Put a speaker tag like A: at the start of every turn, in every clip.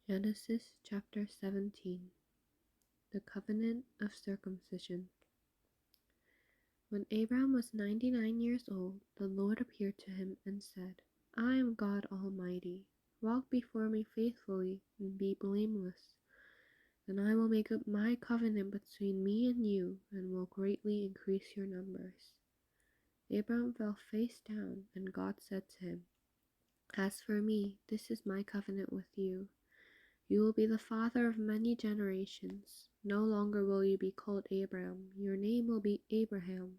A: Genesis chapter 17. The covenant of circumcision. When Abram was 99 years old, the Lord appeared to him and said, I am God Almighty. Walk before me faithfully and be blameless. Then I will make up my covenant between me and you and will greatly increase your numbers. Abram fell face down, and God said to him, As for me, this is my covenant with you. You will be the father of many generations. No longer will you be called Abram. Your name will be Abraham,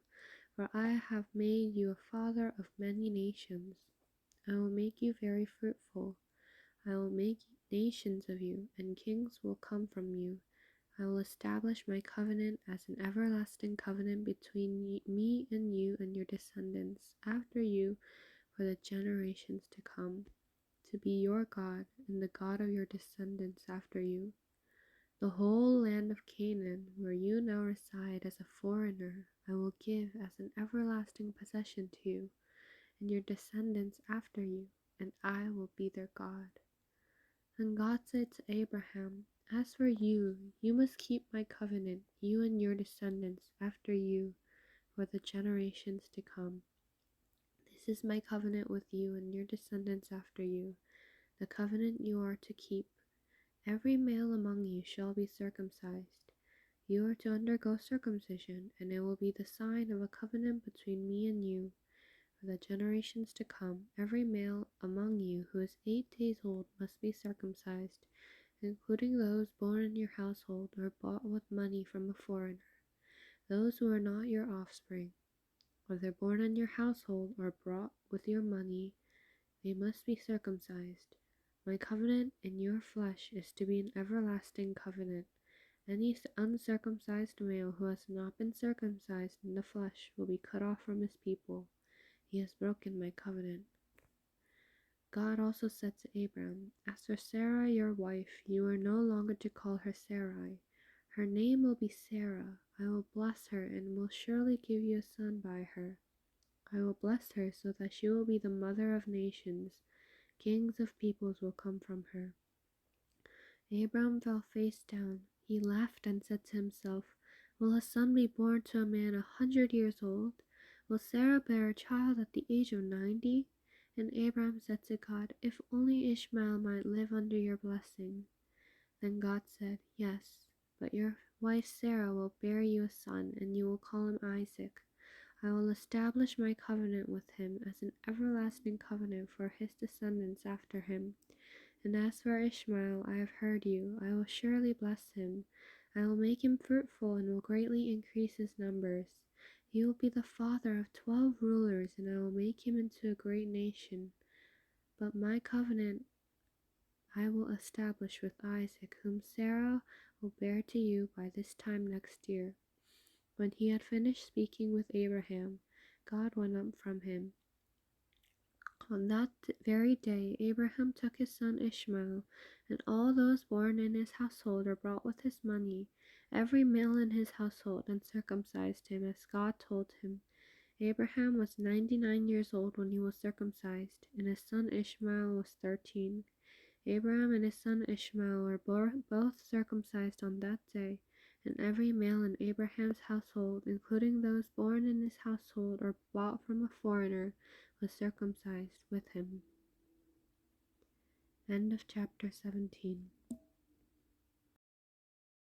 A: for I have made you a father of many nations. I will make you very fruitful. I will make nations of you, and kings will come from you. I will establish my covenant as an everlasting covenant between me and you and your descendants after you for the generations to come, to be your God and the God of your descendants after you. The whole land of Canaan, where you now reside as a foreigner, I will give as an everlasting possession to you and your descendants after you, and I will be their God. And God said to Abraham, As for you, you must keep my covenant, you and your descendants after you, for the generations to come. This is my covenant with you and your descendants after you, the covenant you are to keep. Every male among you shall be circumcised. You are to undergo circumcision, and it will be the sign of a covenant between me and you. For the generations to come, every male among you who is 8 days old must be circumcised, including those born in your household or bought with money from a foreigner, those who are not your offspring, whether born in your household or bought with your money, they must be circumcised. My covenant in your flesh is to be an everlasting covenant. Any uncircumcised male who has not been circumcised in the flesh will be cut off from his people. He has broken my covenant. God also said to Abram, As for Sarah your wife, you are no longer to call her Sarai. Her name will be Sarah. I will bless her and will surely give you a son by her. I will bless her so that she will be the mother of nations. Kings of peoples will come from her. Abram fell face down. He laughed and said to himself, Will a son be born to a man 100 years old? Will Sarah bear a child at the age of 90? And Abram said to God, If only Ishmael might live under your blessing. Then God said, Yes, but your wife Sarah will bear you a son, and you will call him Isaac. I will establish my covenant with him as an everlasting covenant for his descendants after him. And as for Ishmael, I have heard you. I will surely bless him. I will make him fruitful and will greatly increase his numbers. He will be the father of 12 rulers, and I will make him into a great nation. But my covenant I will establish with Isaac, whom Sarah will bear to you by this time next year. When he had finished speaking with Abraham, God went up from him. On that very day, Abraham took his son Ishmael, and all those born in his household were brought with his money, every male in his household, and circumcised him as God told him. Abraham was 99 years old when he was circumcised, and his son Ishmael was 13. Abraham and his son Ishmael were both circumcised on that day, and every male in Abraham's household, including those born in his household or bought from a foreigner, was circumcised with him. End of chapter 17.